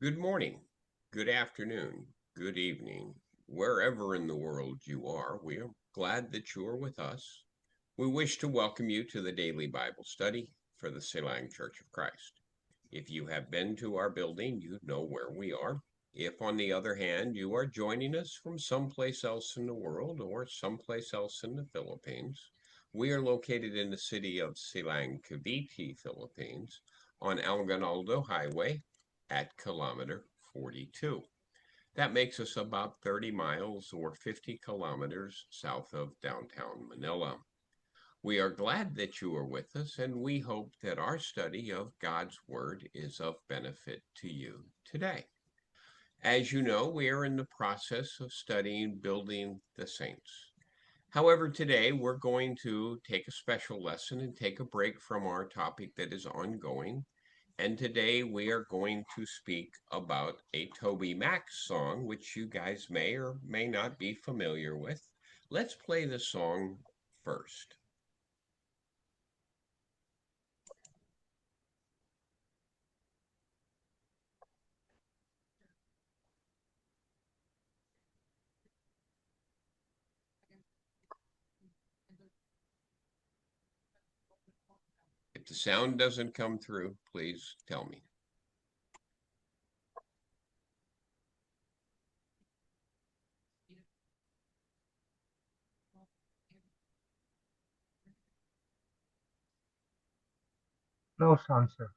Good morning, good afternoon, good evening, wherever in the world you are. We are glad that you are with us. We wish to welcome you to the daily Bible study for the Silang Church of Christ. If you have been to our building, you know where we are. If, on the other hand, you are joining us from someplace else in the world or someplace else in the Philippines, we are located in the city of Silang Cavite, Philippines, on Alganaldo Highway at kilometer 42. That makes us about 30 miles or 50 kilometers south of downtown Manila. We are glad that you are with us, and we hope that our study of God's Word is of benefit to you today. As you know, we are in the process of studying building the saints. However, today we're going to take a special lesson and take a break from our topic that is ongoing. And today we are going to speak about a Toby Mac song, which you guys may or may not be familiar with. Let's play the song first. If the sound doesn't come through, please tell me. No sound, sir.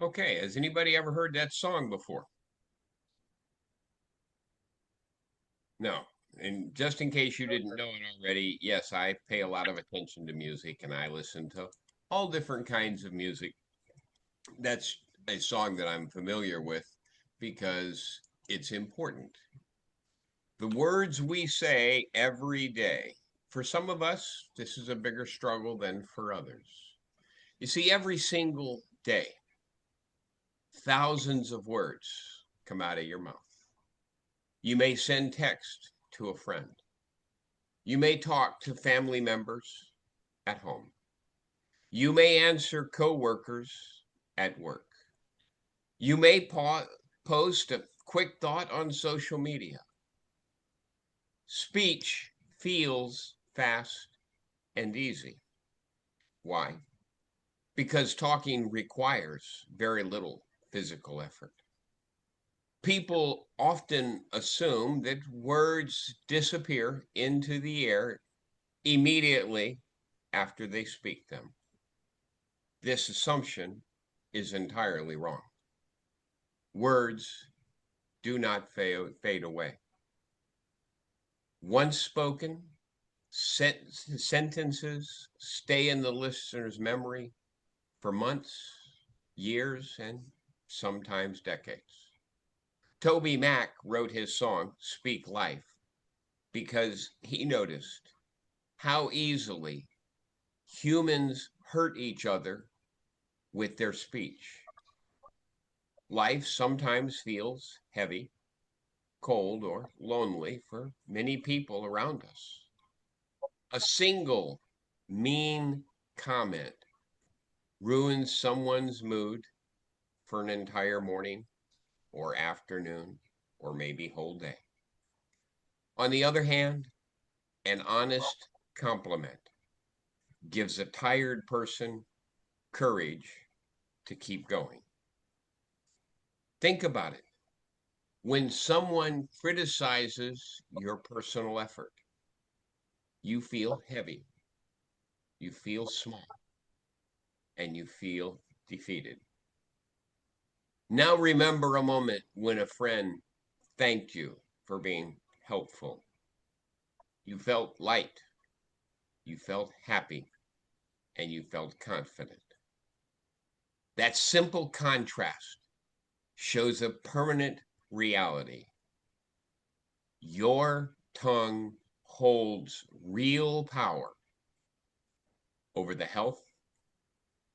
Okay, has anybody ever heard that song before? No. And just in case you didn't know it already, yes, I pay a lot of attention to music and I listen to all different kinds of music. That's a song that I'm familiar with because it's important. The words we say every day. For some of us, this is a bigger struggle than for others. You see, every single day, thousands of words come out of your mouth. You may send text to a friend. You may talk to family members at home. You may answer coworkers at work. You may post a quick thought on social media. Speech feels fast and easy. Why? Because talking requires very little physical effort. People often assume that words disappear into the air immediately after they speak them. This assumption is entirely wrong. Words do not fade away. Once spoken, sentences stay in the listener's memory for months, years, and sometimes decades. Toby Mac wrote his song, Speak Life, because he noticed how easily humans hurt each other with their speech. Life sometimes feels heavy, cold, or lonely for many people around us. A single mean comment ruins someone's mood for an entire morning or afternoon or maybe whole day. On the other hand, an honest compliment gives a tired person courage to keep going. Think about it. When someone criticizes your personal effort, you feel heavy, you feel small, and you feel defeated. Now remember a moment when a friend thanked you for being helpful. You felt light, you felt happy, and you felt confident. That simple contrast shows a permanent reality. Your tongue holds real power over the health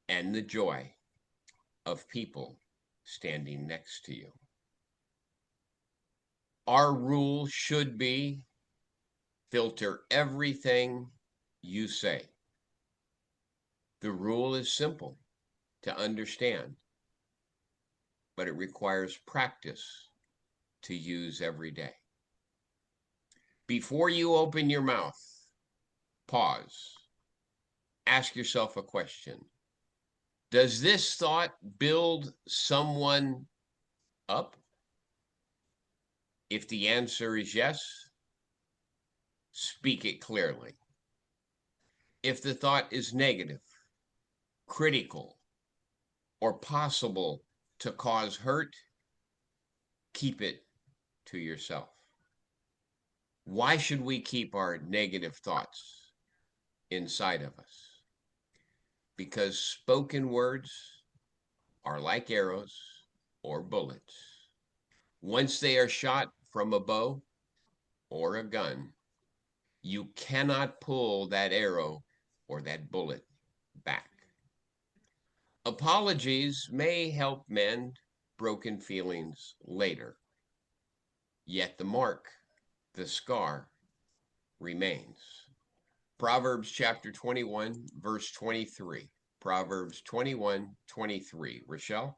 and the joy of people standing next to you. Our rule should be filter everything you say. The rule is simple to understand, but it requires practice to use every day. Before you open your mouth, pause. Ask yourself a question. Does this thought build someone up? If the answer is yes, speak it clearly. If the thought is negative, critical, or possible to cause hurt, keep it to yourself. Why should we keep our negative thoughts inside of us? Because spoken words are like arrows or bullets. Once they are shot from a bow or a gun, you cannot pull that arrow or that bullet back. Apologies may help mend broken feelings later, yet the mark, the scar, remains. Proverbs chapter 21, verse 23. Proverbs 21:23. Rochelle?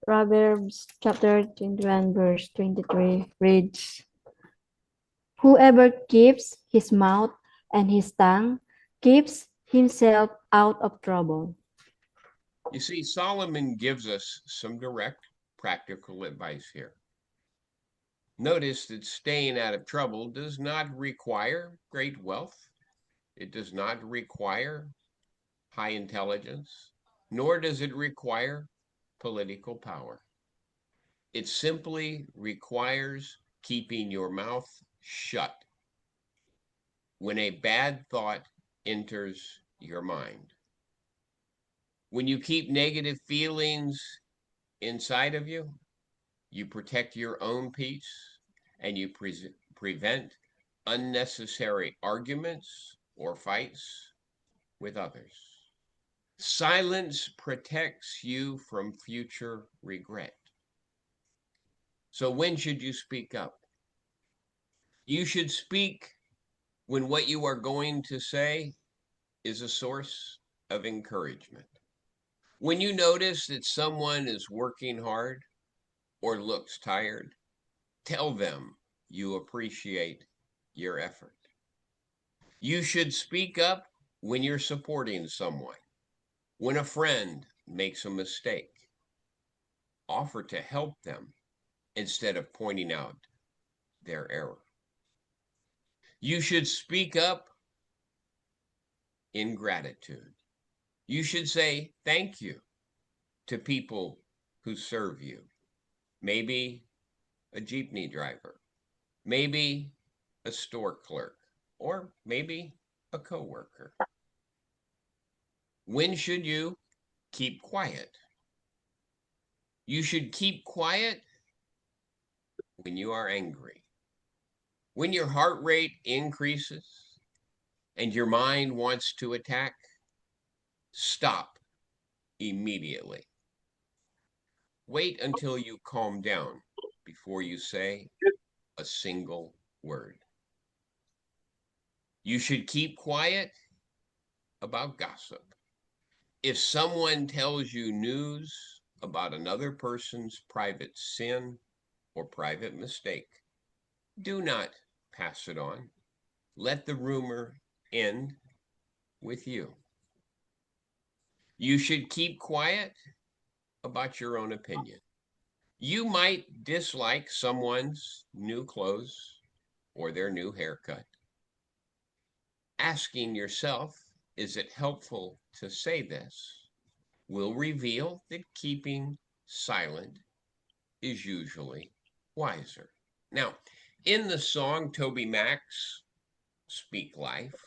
Proverbs chapter 21, verse 23 reads, Whoever keeps his mouth and his tongue keeps himself out of trouble. You see, Solomon gives us some direct, practical advice here. Notice that staying out of trouble does not require great wealth. It does not require high intelligence, nor does it require political power. It simply requires keeping your mouth shut when a bad thought enters your mind. When you keep negative feelings inside of you, you protect your own peace and you prevent unnecessary arguments or fights with others. Silence protects you from future regret. So when should you speak up? You should speak when what you are going to say is a source of encouragement. When you notice that someone is working hard or looks tired, tell them you appreciate your effort. You should speak up when you're supporting someone. When a friend makes a mistake, offer to help them instead of pointing out their error. You should speak up in gratitude. You should say thank you to people who serve you. Maybe a jeepney driver, maybe a store clerk, or maybe a coworker. When should you keep quiet? You should keep quiet when you are angry. When your heart rate increases and your mind wants to attack, stop immediately. Wait until you calm down before you say a single word. You should keep quiet about gossip. If someone tells you news about another person's private sin or private mistake, do not pass it on. Let the rumor end with you. You should keep quiet about your own opinion. You might dislike someone's new clothes or their new haircut. Asking yourself, is it helpful to say this, will reveal that keeping silent is usually wiser. Now, in the song Toby Mac's Speak Life,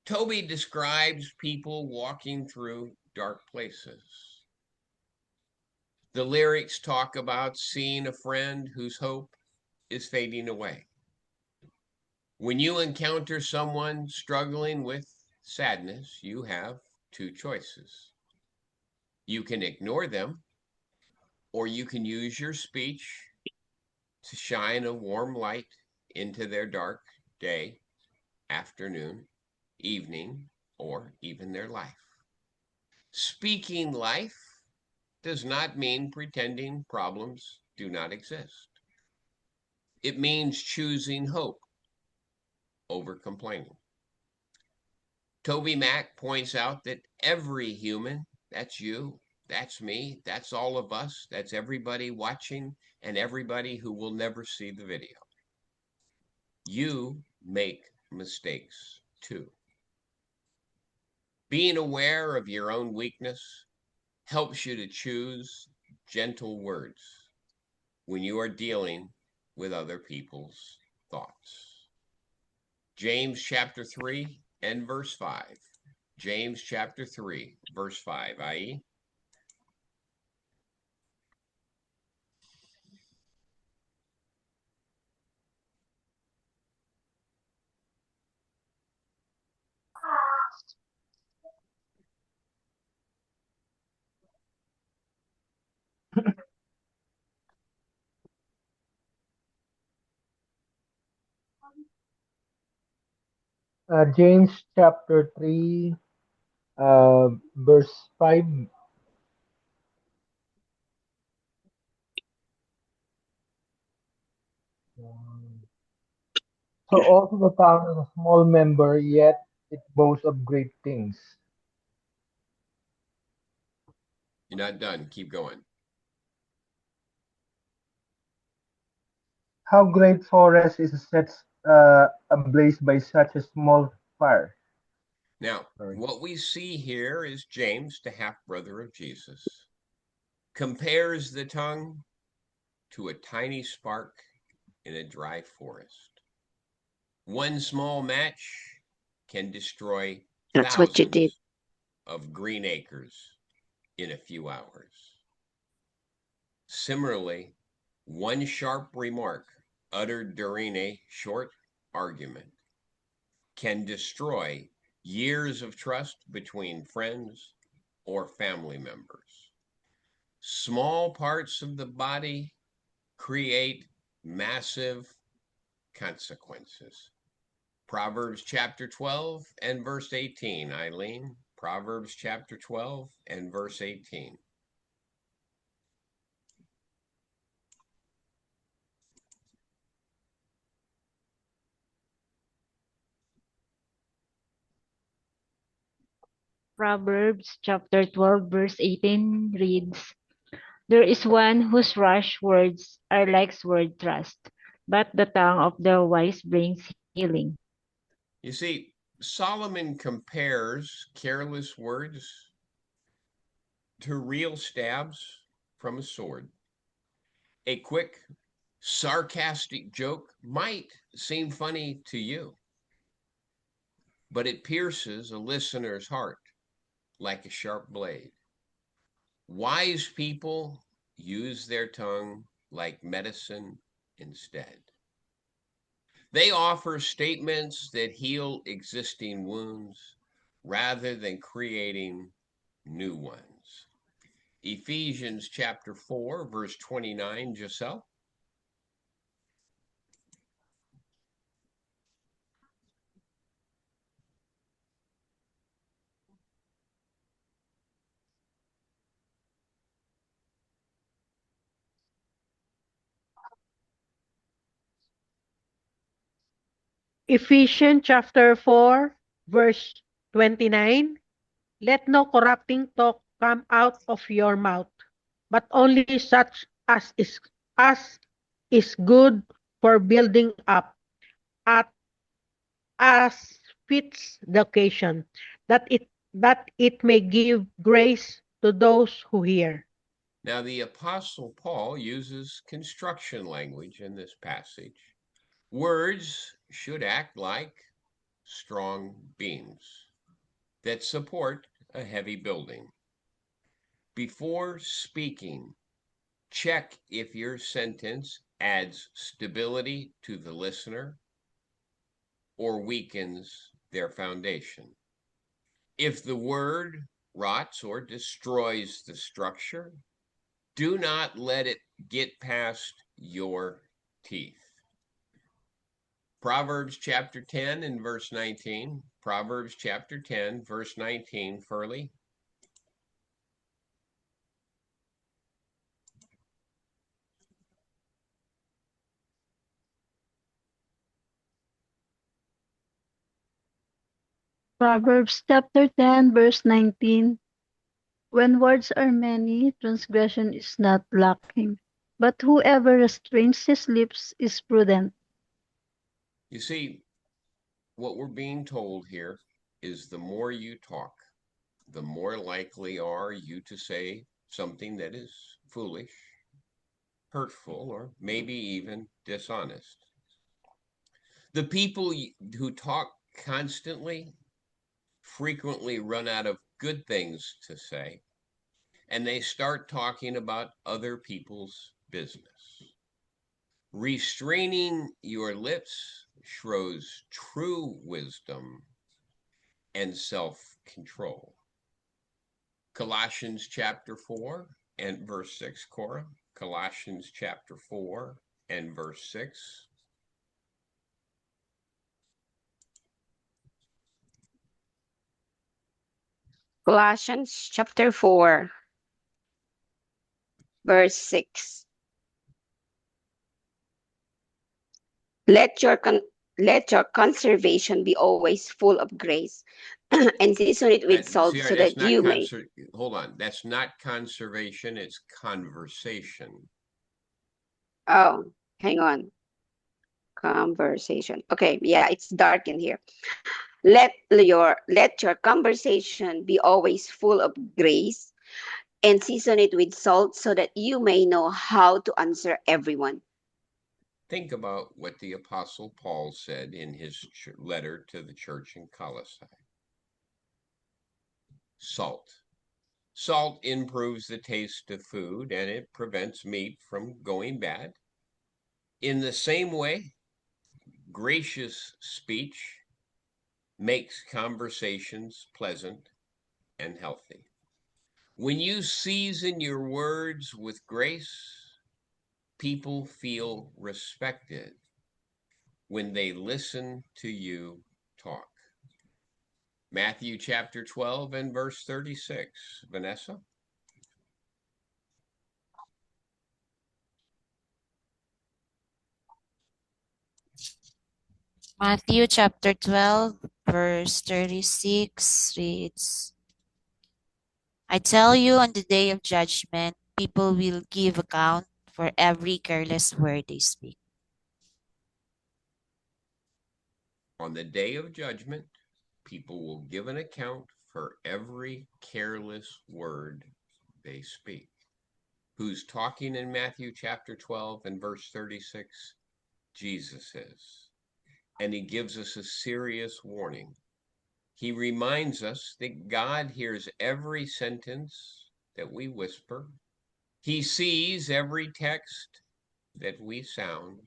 Toby describes people walking through dark places. The lyrics talk about seeing a friend whose hope is fading away. When you encounter someone struggling with sadness, you have two choices. You can ignore them, or you can use your speech to shine a warm light into their dark day, afternoon, evening, or even their life. Speaking life does not mean pretending problems do not exist. It means choosing hope over complaining. Toby Mac points out that every human, that's you, that's me, that's all of us, that's everybody watching and everybody who will never see the video. You make mistakes too. Being aware of your own weakness helps you to choose gentle words when you are dealing with other people's thoughts. James chapter 3 and verse 5. James chapter 3, verse 5, i.e., James chapter 3, verse 5. So also the tongue is a small member, yet it boasts of great things. you're not done. Keep going. How great forest is set ablaze by such a small fire. Now, Sorry. what we see here is James, the half brother of Jesus, compares the tongue to a tiny spark in a dry forest. One small match can destroy That's what you did. thousands of green acres in a few hours. Similarly, one sharp remark uttered during a short argument can destroy years of trust between friends or family members. Small parts of the body create massive consequences. Proverbs chapter 12 and verse 18, Eileen. Proverbs chapter 12 and verse 18. Proverbs chapter 12 verse 18 reads, There is one whose rash words are like sword thrust, but the tongue of the wise brings healing. You see, Solomon compares careless words to real stabs from a sword. A quick, sarcastic joke might seem funny to you, but it pierces a listener's heart like a sharp blade. Wise people use their tongue like medicine instead. They offer statements that heal existing wounds rather than creating new ones. Ephesians chapter 4, verse 29, Giselle. Ephesians chapter 4, verse 29. Let no corrupting talk come out of your mouth, but only such as is good for building up, at as fits the occasion, that it may give grace to those who hear. Now, the Apostle Paul uses construction language in this passage. Words should act like strong beams that support a heavy building. Before speaking, check if your sentence adds stability to the listener or weakens their foundation. If the word rots or destroys the structure, do not let it get past your teeth. Proverbs chapter 10 and verse 19. Proverbs chapter 10, verse 19, Furley. Proverbs chapter 10, verse 19. When words are many, transgression is not lacking, but whoever restrains his lips is prudent. You see, what we're being told here is the more you talk, the more likely are you to say something that is foolish, hurtful, or maybe even dishonest. The people who talk constantly frequently run out of good things to say, and they start talking about other people's business. Restraining your lips shows true wisdom and self control. Colossians chapter 4 and verse 6, Cora. Colossians chapter 4 and verse 6. Colossians chapter 4, verse 6. Let your let your conservation be always full of grace, and season it with salt, so That's that not you may. hold on. That's not conservation, it's conversation. Oh, hang on. conversation. Okay, yeah, it's dark in here. Let your conversation be always full of grace, and season it with salt so that you may know how to answer everyone. Think about what the Apostle Paul said in his letter to the church in Colossae. Salt. Salt improves the taste of food and it prevents meat from going bad. In the same way, gracious speech makes conversations pleasant and healthy. When you season your words with grace, people feel respected when they listen to you talk. Matthew chapter 12 and verse 36. Vanessa? Matthew chapter 12, verse 36 reads, I tell you, on the day of judgment, people will give account for every careless word they speak. On the day of judgment, people will give an account for every careless word they speak. Who's talking in Matthew chapter 12 and verse 36? Jesus is. And he gives us a serious warning. He reminds us that God hears every sentence that we whisper. He sees every text that we send,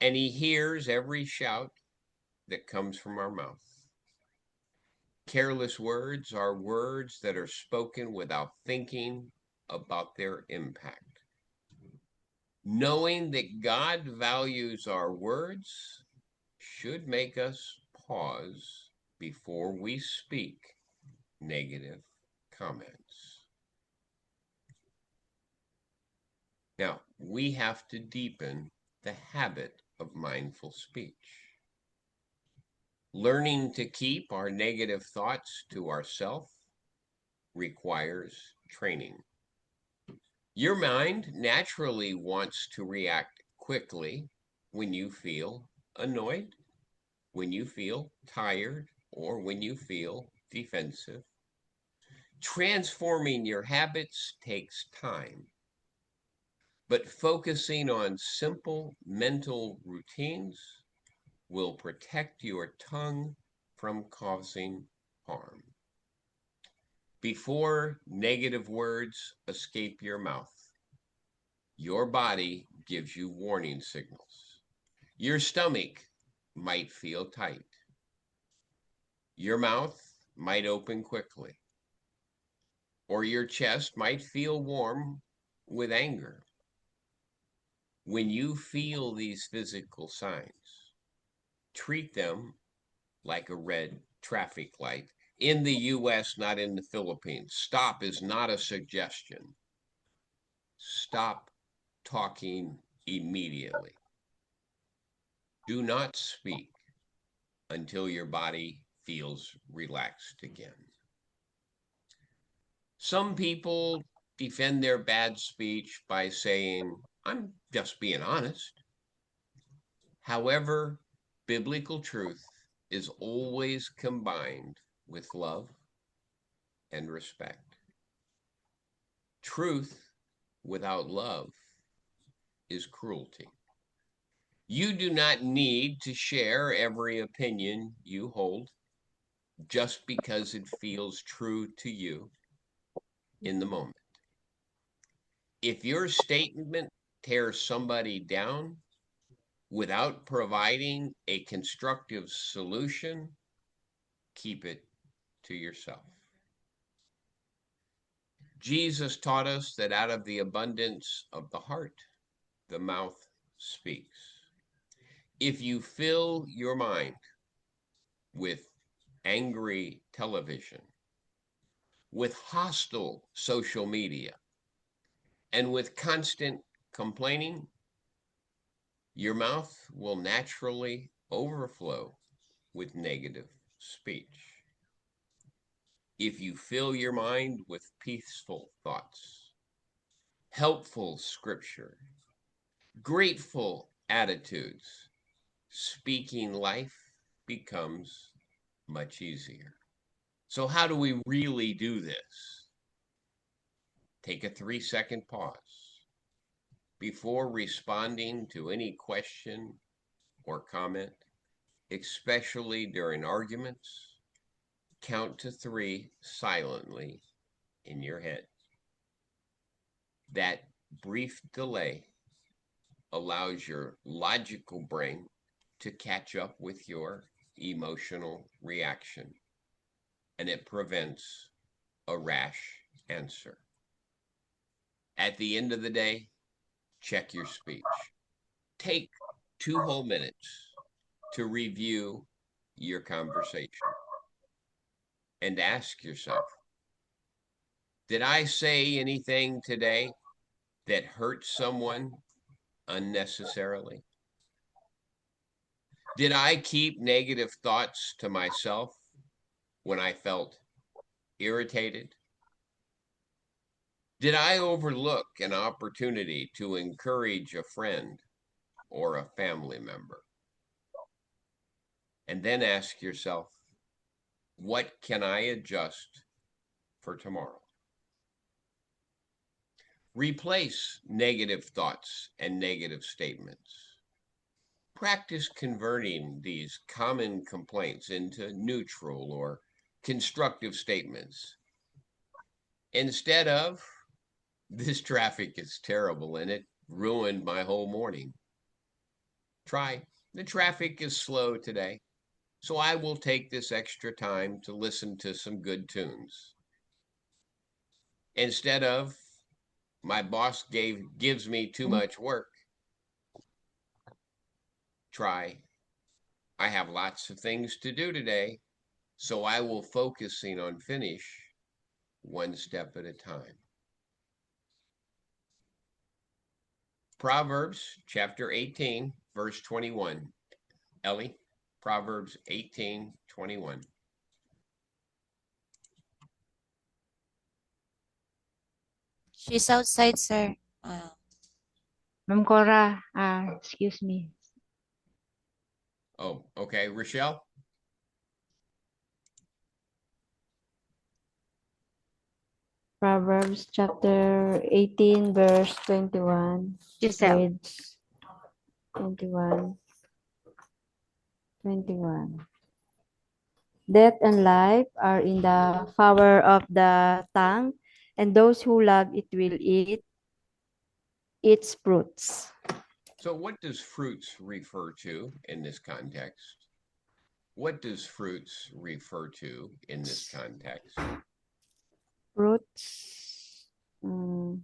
and he hears every shout that comes from our mouth. Careless words are words that are spoken without thinking about their impact. Knowing that God values our words should make us pause before we speak negative comments. Now, we have to deepen the habit of mindful speech. Learning to keep our negative thoughts to ourselves requires training. Your mind naturally wants to react quickly when you feel annoyed, when you feel tired, or when you feel defensive. Transforming your habits takes time, but focusing on simple mental routines will protect your tongue from causing harm. Before negative words escape your mouth, your body gives you warning signals. Your stomach might feel tight. Your mouth might open quickly, or your chest might feel warm with anger. When you feel these physical signs, treat them like a red traffic light. In the US, not in the Philippines. Stop is not a suggestion. Stop talking immediately. Do not speak until your body feels relaxed again. Some people defend their bad speech by saying, I'm just being honest. However, biblical truth is always combined with love and respect. Truth without love is cruelty. You do not need to share every opinion you hold just because it feels true to you in the moment. If your statement tears somebody down without providing a constructive solution, keep it to yourself. Jesus taught us that out of the abundance of the heart, the mouth speaks. If you fill your mind with angry television, with hostile social media, and with constant complaining, your mouth will naturally overflow with negative speech. If you fill your mind with peaceful thoughts, helpful scripture, grateful attitudes, speaking life becomes much easier. So, how do we really do this? Take a 3-second pause before responding to any question or comment, especially during arguments. Count to 3 silently in your head. That brief delay allows your logical brain to catch up with your emotional reaction, and it prevents a rash answer. At the end of the day, check your speech. Take 2 whole minutes to review your conversation and ask yourself, did I say anything today that hurt someone unnecessarily? Did I keep negative thoughts to myself when I felt irritated? Did I overlook an opportunity to encourage a friend or a family member? And then ask yourself, what can I adjust for tomorrow? Replace negative thoughts and negative statements. Practice converting these common complaints into neutral or constructive statements. Instead of, this traffic is terrible and it ruined my whole morning. Try, the traffic is slow today, so I will take this extra time to listen to some good tunes. Instead of, my boss gives me too much work, try, I have lots of things to do today, so I will focusing on finish one step at a time. Proverbs chapter 18, verse 21. Ellie, Proverbs 18:21. She's outside, sir. Ma'am Cora, excuse me. Oh, okay. Rochelle? Proverbs chapter 18, verse 21. Giselle. Reads 21. 21. Death and life are in the power of the tongue, and those who love it will eat its fruits. So, what does fruits refer to in this context? What does fruits refer to in this context? Fruits. mm,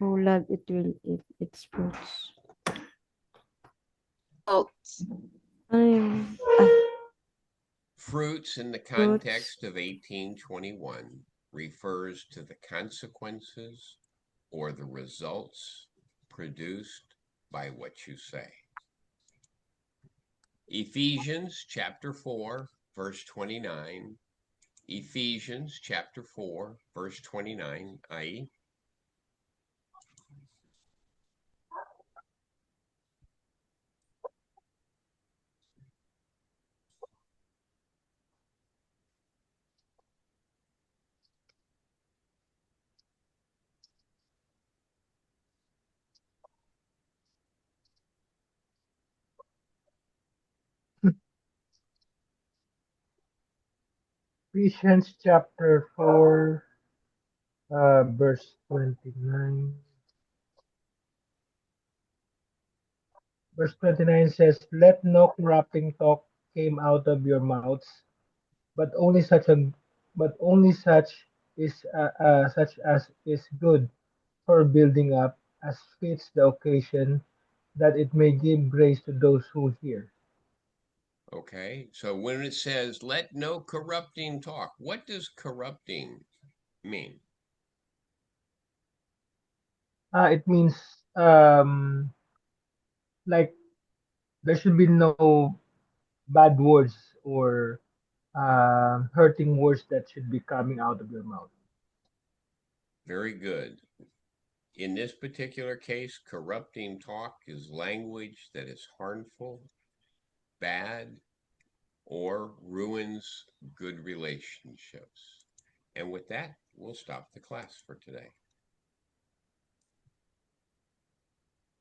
who love it will eat its fruits. Results. Ano yun? Fruits in the Fruits. context of 18:21 refers to the consequences or the results produced by what you say. Ephesians chapter 4, verse 29. Ephesians chapter 4, verse 29, i.e., Ephesians chapter 4, verse 29. Verse 29 says, let no corrupting talk came out of your mouths, but only such as is good for building up, as fits the occasion, that it may give grace to those who hear. okay. So when it says, let no corrupting talk, what does corrupting mean? It means like there should be no bad words or hurting words that should be coming out of your mouth. Very good. In this particular case, corrupting talk is language that is harmful, bad, or ruins good relationships. And with that, we'll stop the class for today.